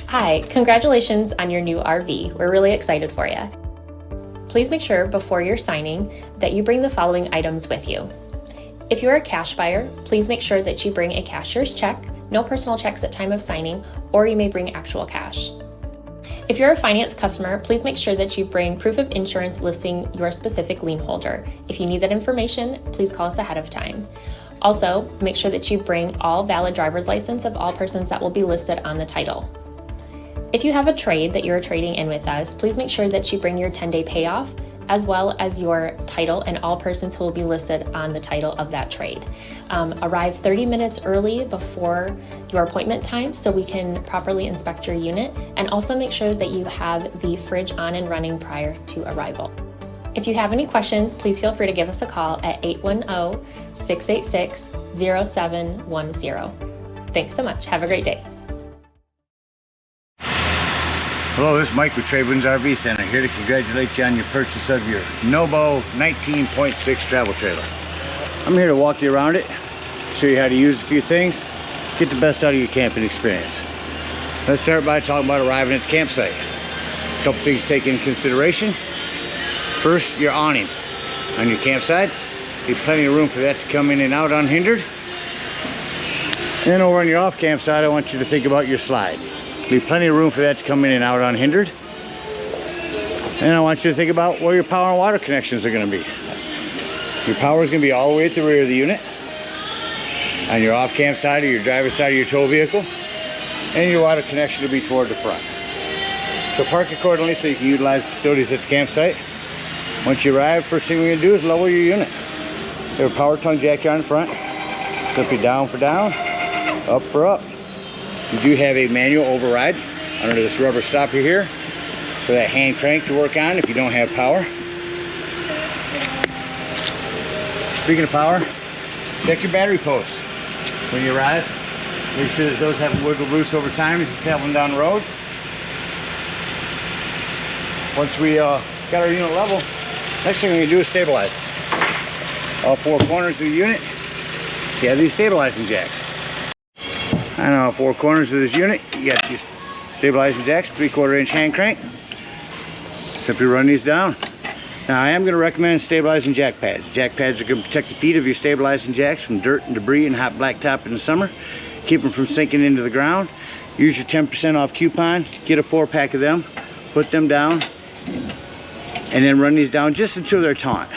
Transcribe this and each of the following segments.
Hi, congratulations on your new RV. We're really excited for you. Please make sure before you're signing that you bring the following items with you. If you're a cash buyer, please make sure that you bring a cashier's check, no personal checks at time of signing, or you may bring actual cash. If you're a finance customer, please make sure that you bring proof of insurance listing your specific lien holder. If you need that information, please call us ahead of time. Also, make sure that you bring all valid driver's license of all persons that will be listed on the title. If you have a trade that you're trading in with us, please make sure that you bring your 10-day payoff as well as your title and all persons who will be listed on the title of that trade. Arrive 30 minutes early before your appointment time so we can properly inspect your unit, and also make sure that you have the fridge on and running prior to arrival. If you have any questions, please feel free to give us a call at 810-686-0710. Thanks so much. Have a great day. Hello, this is Mike with TradeWinds RV Center, here to congratulate you on your purchase of your Nobo 19.6 travel trailer. I'm here to walk you around it, show you how to use a few things, get the best out of your camping experience. Let's start by talking about arriving at the campsite. A couple things to take into consideration. First, your awning on your campsite. There's plenty of room for that to come in and out unhindered. And over on your off campsite, I want you to think about your slide. Leave plenty of room for that to come in and out unhindered. And I want you to think about where your power and water connections are going to be. Your power is going to be all the way at the rear of the unit, on your off camp side or your driver's side of your tow vehicle, and your water connection will be toward the front. So park accordingly so you can utilize the facilities at the campsite. Once you arrive, first thing we're going to do is level your unit. We have a power tongue jack here on the front. Simply down for down, up for up. You do have a manual override under this rubber stopper here for that hand crank to work on if you don't have power. Speaking of power, check your battery posts when you arrive. Make sure that those haven't wiggled loose over time as you're traveling down the road. Once we got our unit level, next thing we're going to do is stabilize it. All four corners of the unit, you have these stabilizing jacks. And on all four corners of this unit, you got these stabilizing jacks, 3/4 inch hand crank. Simply run these down. Now I am going to recommend stabilizing jack pads. Jack pads are going to protect the feet of your stabilizing jacks from dirt and debris and hot blacktop in the summer. Keep them from sinking into the ground. Use your 10% off coupon. Get a 4-pack of them. Put them down. And then run these down just until they're taut.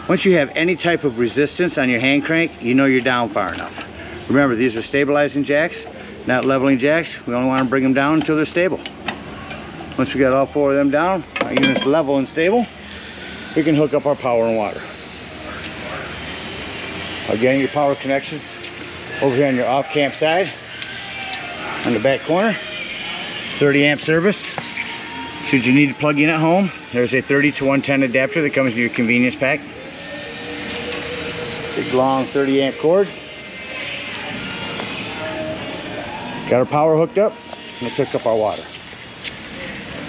Once you have any type of resistance on your hand crank, you know you're down far enough. Remember, these are stabilizing jacks, not leveling jacks. We only want to bring them down until they're stable. Once we got all four of them down, our unit's level and stable, we can hook up our power and water. Again, your power connections over here on your off camp side, on the back corner, 30 amp service. Should you need to plug in at home, there's a 30 to 110 adapter that comes in your convenience pack. Big long 30 amp cord. Got our power hooked up, and let's hook up our water.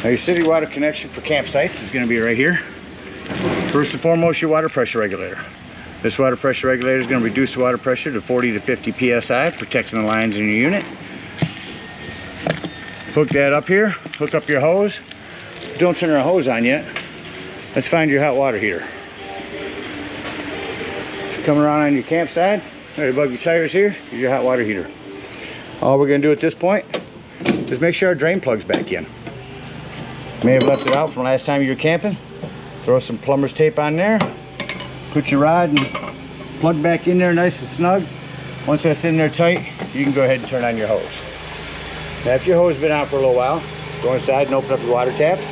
Now your city water connection for campsites is going to be right here. First and foremost, your water pressure regulator. This water pressure regulator is going to reduce the water pressure to 40 to 50 psi, protecting the lines in your unit. Hook that up here, hook up your hose. Don't turn our hose on yet. Let's find your hot water heater. Coming around on your campsite, right above your tires here, is your hot water heater. All we're going to do at this point is make sure our drain plug's back in. You may have left it out from last time you were camping. Throw some plumber's tape on there. Put your rod and plug back in there nice and snug. Once that's in there tight, you can go ahead and turn on your hose. Now if your hose has been out for a little while, go inside and open up your water taps.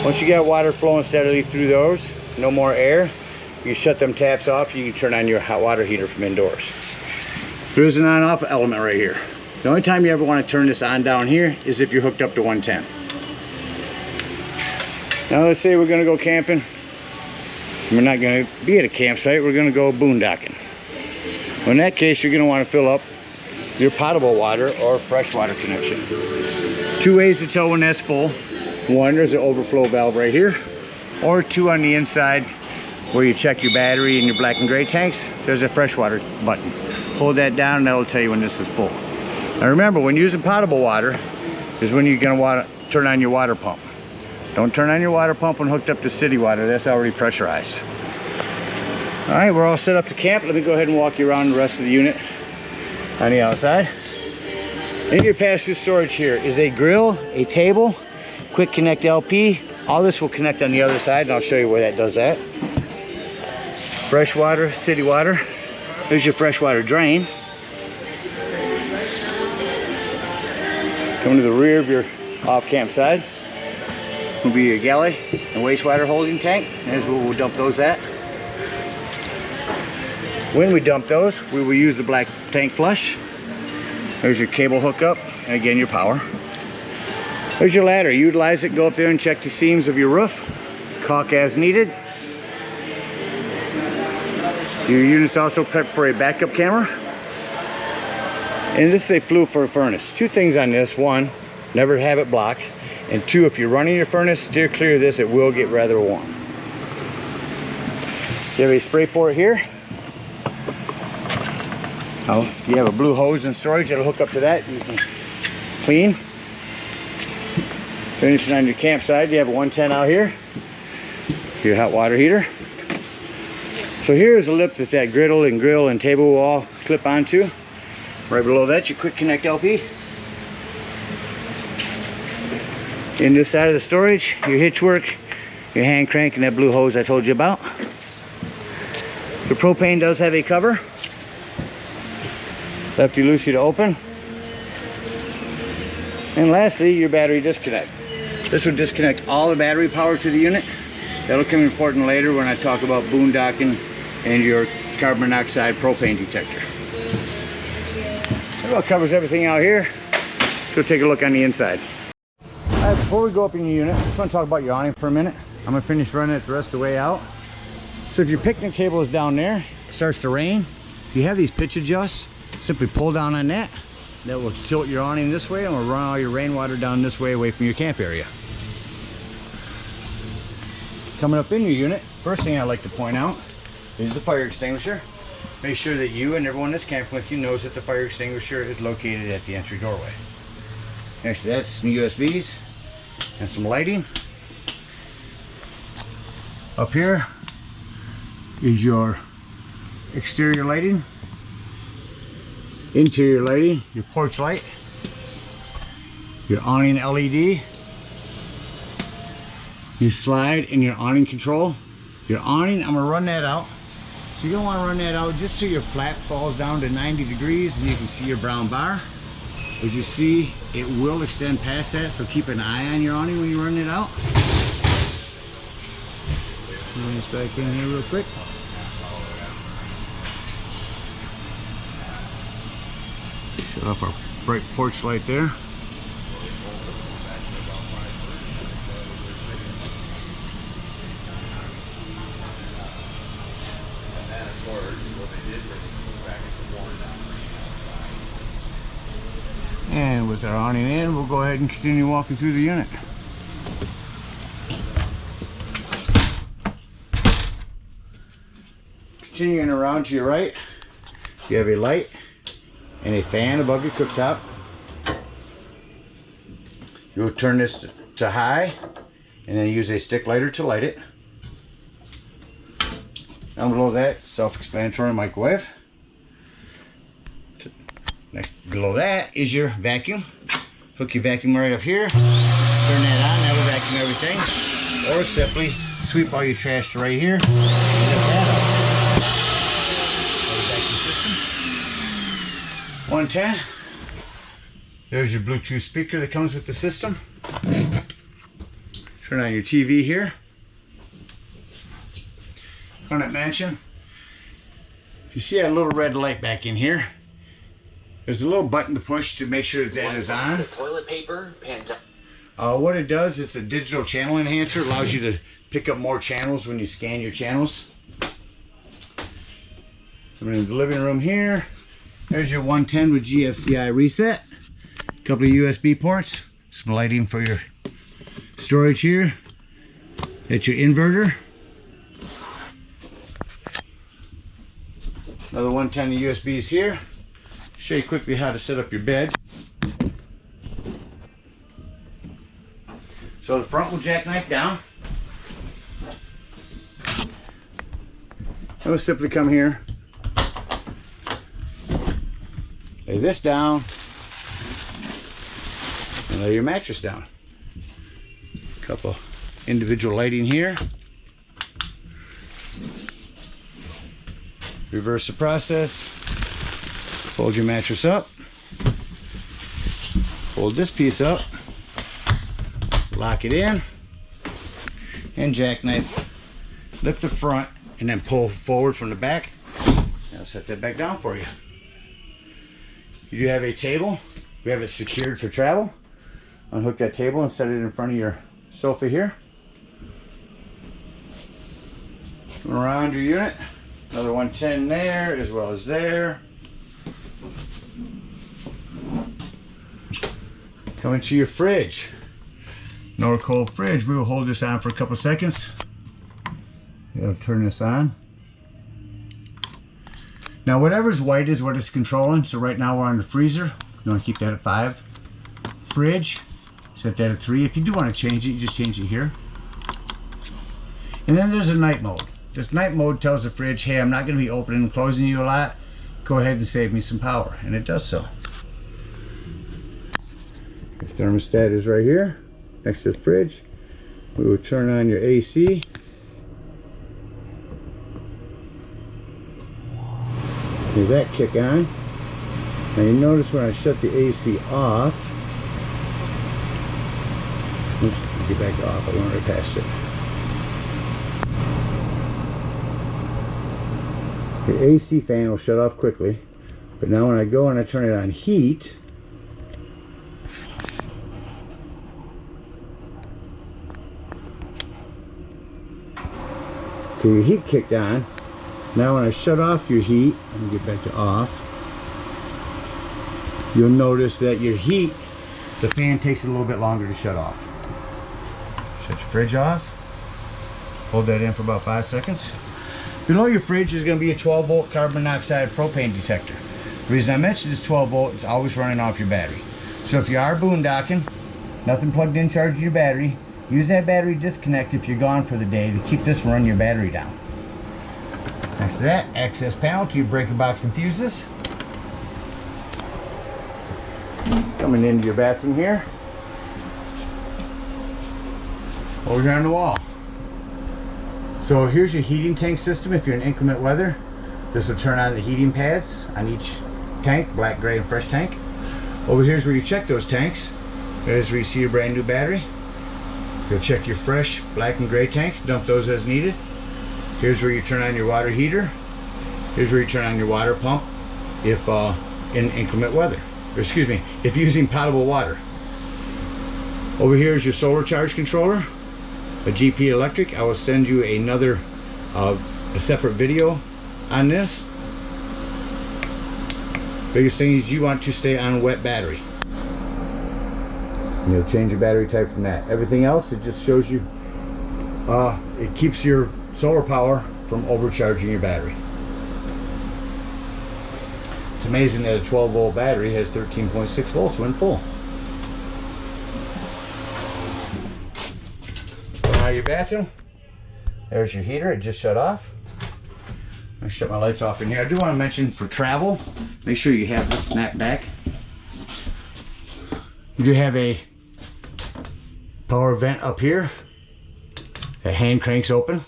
Once you get water flowing steadily through those, no more air, you shut them taps off, you can turn on your hot water heater from indoors. There is an on-off element right here. The only time you ever want to turn this on down here is if you're hooked up to 110. Now let's say we're going to go camping. We're not going to be at a campsite, we're going to go boondocking. Well, in that case, you're going to want to fill up your potable water or freshwater connection. Two ways to tell when that's full. One, there's an overflow valve right here, or two on the inside where you check your battery and your black and gray tanks, there's a freshwater button. Hold that down and that'll tell you when this is full. Now remember, when using potable water, is when you're going to want to turn on your water pump. Don't turn on your water pump when hooked up to city water. That's already pressurized. All right, we're all set up to camp. Let me go ahead and walk you around the rest of the unit on the outside. In your pass-through storage here is a grill, a table, quick connect LP. All this will connect on the other side, and I'll show you where that does that. Fresh water, city water. There's your freshwater drain. Coming to the rear of your off-camp side will be your galley and wastewater holding tank. There's where we'll dump those at. When we dump those, we will use the black tank flush. There's your cable hookup, and again your power. There's your ladder. Utilize it, go up there and check the seams of your roof. Caulk as needed. Your unit's also prepped for a backup camera. And this is a flue for a furnace. Two things on this. One, never have it blocked. And two, if you're running your furnace, steer clear of this. It will get rather warm. You have a spray port here. Oh, you have a blue hose in storage that'll hook up to that. You can clean. Finishing on your campsite, you have a 110 out here. Your hot water heater. So here's a lip that griddle and grill and table will all clip onto. Right below that, your quick connect LP. In this side of the storage, your hitch work, your hand crank, and that blue hose I told you about. The propane does have a cover. Lefty loosey to open. And lastly, your battery disconnect. This will disconnect all the battery power to the unit. That'll come important later when I talk about boondocking and your carbon monoxide propane detector. That about covers everything out here. Let's go take a look on the inside. All right, before we go up in your unit, I just want to talk about your awning for a minute. I'm going to finish running it the rest of the way out. So if your picnic table is down there, it starts to rain. If you have these pitch adjusts, simply pull down on that. That will tilt your awning this way and will run all your rainwater down this way away from your camp area. Coming up in your unit, first thing I like to point out is the fire extinguisher. Make sure that you and everyone that's camping with you knows that the fire extinguisher is located at the entry doorway. Next to that, some USBs and some lighting. Up here is your exterior lighting, interior lighting, your porch light, your awning LED, your slide, and your awning control. Your awning, I'm going to run that out. So you don't want to run that out just till your flap falls down to 90 degrees and you can see your brown bar. As you see, it will extend past that, so keep an eye on your awning when you run it out. Bring this back in here real quick. Shut off our bright porch light there. And with our awning in, we'll go ahead and continue walking through the unit. Continuing around to your right, you have a light and a fan above your cooktop. You'll turn this to high and then use a stick lighter to light it. Down below that, self-explanatory microwave. Next below that is your vacuum. Hook your vacuum right up here. Turn that on, that will vacuum everything. Or simply sweep all your trash to right here. And lift that up. Vacuum system. 110. There's your Bluetooth speaker that comes with the system. Turn on your TV here. On that mansion. If you see that little red light back in here, there's a little button to push to make sure that that is on. Toilet paper, what it does, it's a digital channel enhancer. It allows you to pick up more channels when you scan your channels. Coming into the living room here, there's your 110 with GFCI reset. A couple of USB ports, some lighting for your storage here. That's your inverter. Another 110 USBs here. Show you quickly how to set up your bed. So the front will jackknife down. And we'll simply come here, lay this down, and lay your mattress down. A couple individual lighting here. Reverse the process. Fold your mattress up. Fold this piece up. Lock it in. And jackknife. Lift the front and then pull forward from the back. I'll set that back down for you. You do have a table. We have it secured for travel. Unhook that table and set it in front of your sofa here. Turn around your unit. Another 110 there as well as there. Come into your fridge. North cold fridge. We will hold this on for a couple seconds. I'll turn this on. Now whatever's white is what it's controlling. So right now we're on the freezer. You want to keep that at 5. Fridge, set that at 3. If you do want to change it, you just change it here. And then there's a night mode. This night mode tells the fridge, hey, I'm not going to be opening and closing you a lot. Go ahead and save me some power. And it does so. Your thermostat is right here next to the fridge. We will turn on your AC. Leave that kick on. Now you notice when I shut the AC off, oops, get back off, I went right past it. Your AC fan will shut off quickly, but now when I go and I turn it on heat, okay, your heat kicked on. Now when I shut off your heat, let me get back to off, you'll notice that your heat, the fan takes a little bit longer to shut off. Shut your fridge off. Hold that in for about 5 seconds. Below your fridge is going to be a 12 volt carbon monoxide propane detector. The reason I mentioned this 12 volt, it's always running off your battery. So if you are boondocking, nothing plugged in charging your battery, use that battery disconnect if you're gone for the day to keep this from running your battery down. Next to that, access panel to your breaker box enthusiast. Coming into your bathroom here. Over here on the wall. So here's your heating tank system. If you're in inclement weather, this will turn on the heating pads on each tank, black, gray, and fresh tank. Over here's where you check those tanks. There's where you see your brand new battery. You'll check your fresh black and gray tanks, dump those as needed. Here's where you turn on your water heater. Here's where you turn on your water pump if in inclement weather. Or excuse me, if using potable water. Over here is your solar charge controller, a GP electric. I will send you another a separate video on this. Biggest thing is you want to stay on a wet battery. And you'll change your battery type from that. Everything else, it just shows you, it keeps your solar power from overcharging your battery. It's amazing that a 12 volt battery has 13.6 volts when full. Now your bathroom, there's your heater, it just shut off. I shut my lights off in here. I do want to mention for travel, make sure you have this snap back. You do have a power vent up here that hand cranks open.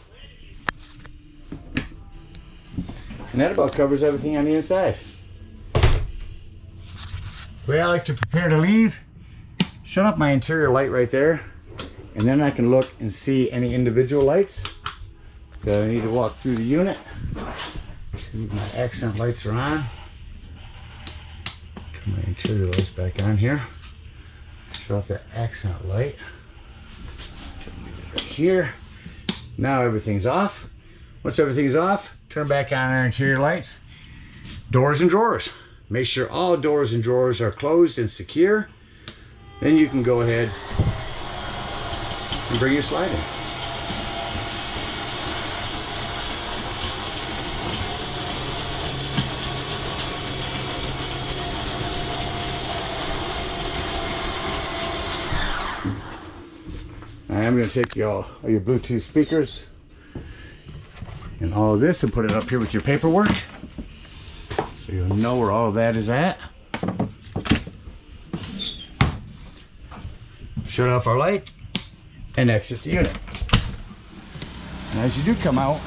And that about covers everything on the inside. The way I like to prepare to leave, shut up my interior light right there, and then I can look and see any individual lights that I need to walk through the unit. My accent lights are on. Turn my interior lights back on here. Shut off that accent light. Leave it right here. Now everything's off. Once everything's off, turn back on our interior lights. Doors and drawers. Make sure all doors and drawers are closed and secure. Then you can go ahead and bring your slide in. I'm going to take all your Bluetooth speakers and all of this and put it up here with your paperwork, so you'll know where all of that is at. Shut off our light and exit the unit. And as you do come out,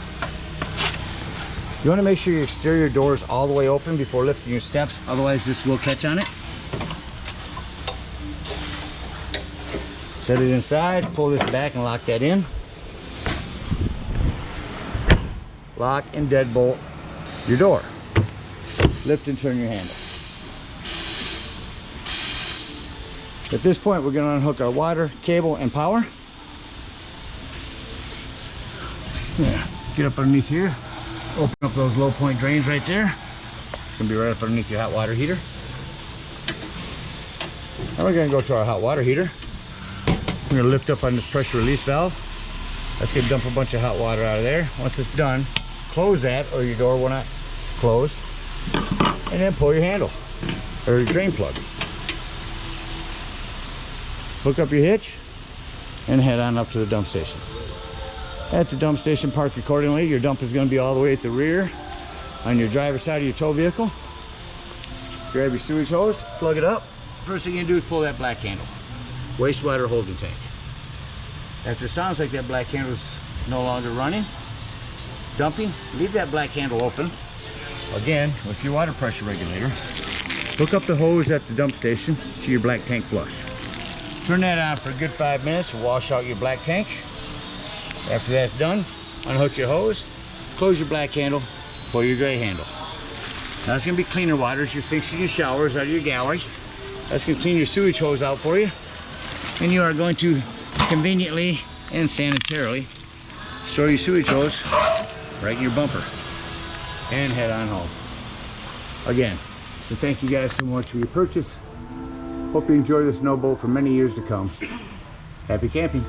you want to make sure your exterior door is all the way open before lifting your steps, otherwise this will catch on it. Set it inside, pull this back and lock that in. Lock and deadbolt your door. Lift and turn your handle. At this point, we're going to unhook our water, cable, and power. Yeah, get up underneath here. Open up those low point drains right there. It's going to be right up underneath your hot water heater. Now we're going to go to our hot water heater. We're going to lift up on this pressure release valve. That's going to dump a bunch of hot water out of there. Once it's done, close that or your door will not close. And then pull your handle or your drain plug. Hook up your hitch and head on up to the dump station. At the dump station, park accordingly. Your dump is going to be all the way at the rear on your driver's side of your tow vehicle. Grab your sewage hose, plug it up. First thing you do is pull that black handle. Wastewater holding tank. After it sounds like that black handle is no longer running, dumping, leave that black handle open. Again, with your water pressure regulator, hook up the hose at the dump station to your black tank flush. Turn that on for a good 5 minutes to wash out your black tank. After that's done, unhook your hose, close your black handle, pull your gray handle. Now it's going to be cleaner water as your sinks and your showers out of your galley. That's going to clean your sewage hose out for you. And you are going to conveniently and sanitarily store your sewage hose right in your bumper and head on home. Again, so thank you guys so much for your purchase. Hope you enjoy this no boat for many years to come. Happy camping.